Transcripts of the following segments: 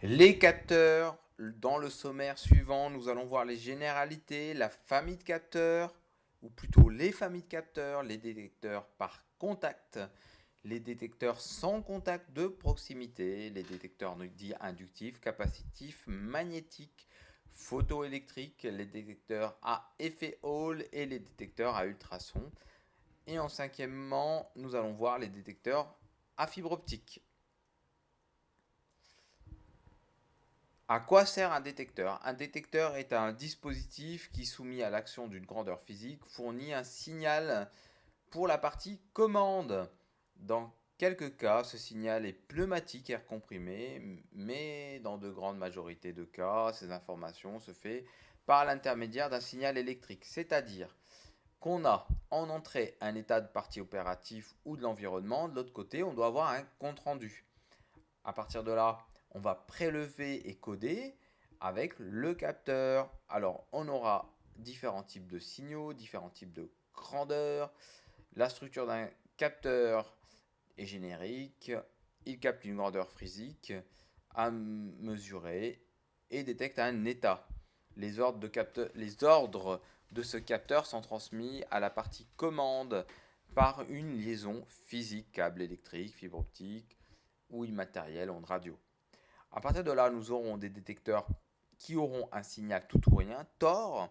Les capteurs, dans le sommaire suivant, nous allons voir les généralités, la famille de capteurs, ou plutôt les familles de capteurs, les détecteurs par contact, les détecteurs sans contact de proximité, les détecteurs dits inductifs, capacitifs, magnétiques, photoélectriques, les détecteurs à effet Hall et les détecteurs à ultrasons. Et en cinquièmement, nous allons voir les détecteurs à fibre optique. À quoi sert un détecteur? Un détecteur est un dispositif qui, soumis à l'action d'une grandeur physique, fournit un signal pour la partie commande. Dans quelques cas, ce signal est pneumatique air comprimé, mais dans de grandes majorités de cas, ces informations se font par l'intermédiaire d'un signal électrique, c'est-à-dire qu'on a en entrée un état de partie opératif ou de l'environnement, de l'autre côté, on doit avoir un compte-rendu. À partir de là, on va prélever et coder avec le capteur. Alors, on aura différents types de signaux, différents types de grandeur. La structure d'un capteur est générique. Il capte une grandeur physique à mesurer et détecte un état. Les ordres de ce capteur sont transmis à la partie commande par une liaison physique, câble électrique, fibre optique ou immatériel, onde radio. À partir de là, nous aurons des détecteurs qui auront un signal tout ou rien, TOR,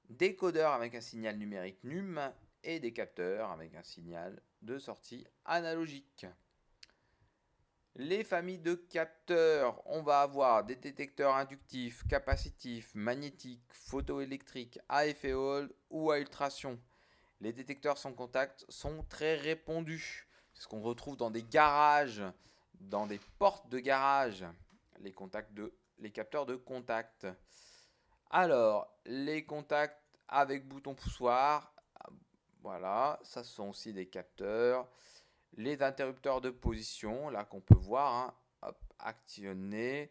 des codeurs avec un signal numérique NUM et des capteurs avec un signal de sortie analogique. Les familles de capteurs, on va avoir des détecteurs inductifs, capacitifs, magnétiques, photoélectriques, à effet Hall ou à ultrasons. Les détecteurs sans contact sont très répandus. C'est ce qu'on retrouve dans des garages, dans des portes de garage, les capteurs de contact. Alors, les contacts avec bouton poussoir, voilà, ça sont aussi des capteurs. Les interrupteurs de position, là qu'on peut voir, hein, hop, actionnés.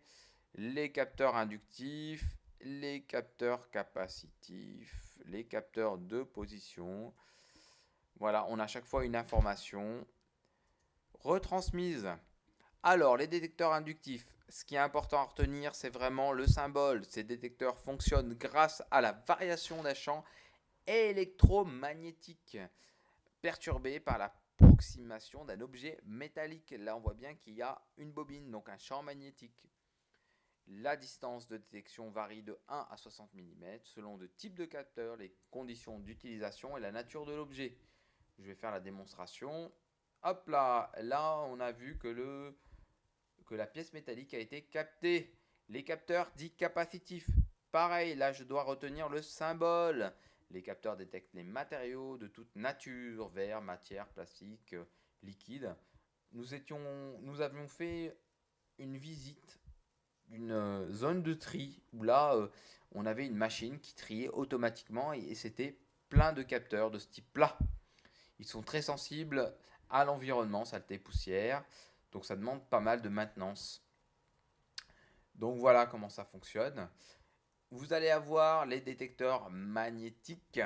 Les capteurs inductifs, les capteurs capacitifs, les capteurs de position. Voilà, on a à chaque fois une information retransmise. Alors, les détecteurs inductifs, ce qui est important à retenir, c'est vraiment le symbole. Ces détecteurs fonctionnent grâce à la variation d'un champ électromagnétique perturbé par la proximation d'un objet métallique. Là, on voit bien qu'il y a une bobine, donc un champ magnétique. La distance de détection varie de 1 à 60 mm selon le type de capteur, les conditions d'utilisation et la nature de l'objet. Je vais faire la démonstration. Hop là, là on a vu que la pièce métallique a été captée. Les capteurs dits capacitifs. Pareil, là je dois retenir le symbole. Les capteurs détectent les matériaux de toute nature, verre, matière, plastique, liquide. Nous avions fait une visite d'une zone de tri où là on avait une machine qui triait automatiquement et c'était plein de capteurs de ce type-là. Ils sont très sensibles à l'environnement, saleté, poussière. Donc ça demande pas mal de maintenance. Donc voilà comment ça fonctionne. Vous allez avoir les détecteurs magnétiques.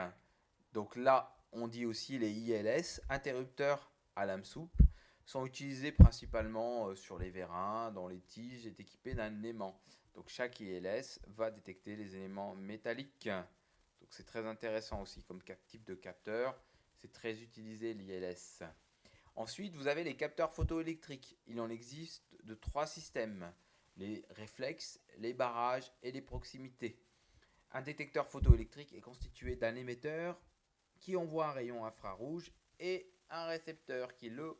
Donc là, on dit aussi les ILS, interrupteurs à lame souple, sont utilisés principalement sur les vérins, dans les tiges, est équipé d'un aimant. Donc chaque ILS va détecter les éléments métalliques. Donc c'est très intéressant aussi comme type de capteur. C'est très utilisé l'ILS. Ensuite, vous avez les capteurs photoélectriques. Il en existe de trois systèmes, les réflexes, les barrages et les proximités. Un détecteur photoélectrique est constitué d'un émetteur qui envoie un rayon infrarouge et un récepteur qui le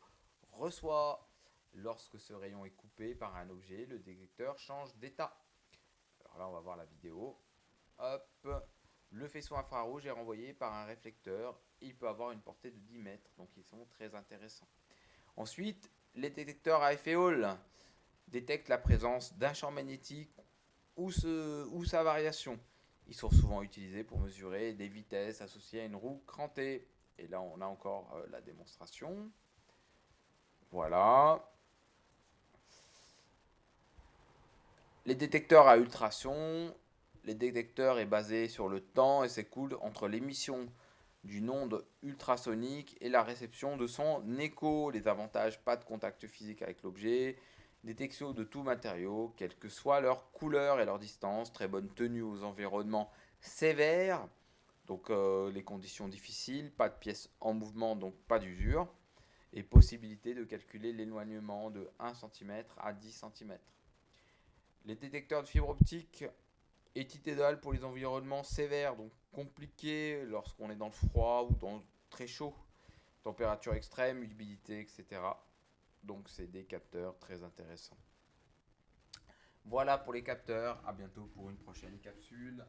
reçoit. Lorsque ce rayon est coupé par un objet, le détecteur change d'état. Alors là, on va voir la vidéo. Hop, le faisceau infrarouge est renvoyé par un réflecteur. Il peut avoir une portée de 10 mètres, donc ils sont très intéressants. Ensuite, les détecteurs à effet Hall détectent la présence d'un champ magnétique ou sa variation. Ils sont souvent utilisés pour mesurer des vitesses associées à une roue crantée. Et là, on a encore la démonstration. Voilà. Les détecteurs à ultrasons. Les détecteurs est basé sur le temps et s'écoule entre l'émission d'une onde ultrasonique et la réception de son écho. Les avantages, pas de contact physique avec l'objet. Détection de tout matériau, quelle que soit leur couleur et leur distance, très bonne tenue aux environnements sévères, donc les conditions difficiles, pas de pièces en mouvement, donc pas d'usure, et possibilité de calculer l'éloignement de 1 cm à 10 cm. Les détecteurs de fibre optique éthytédal pour les environnements sévères, donc compliqués lorsqu'on est dans le froid ou dans très chaud, température extrême, humidité, etc. Donc c'est des capteurs très intéressants. Voilà pour les capteurs, à bientôt pour une prochaine capsule.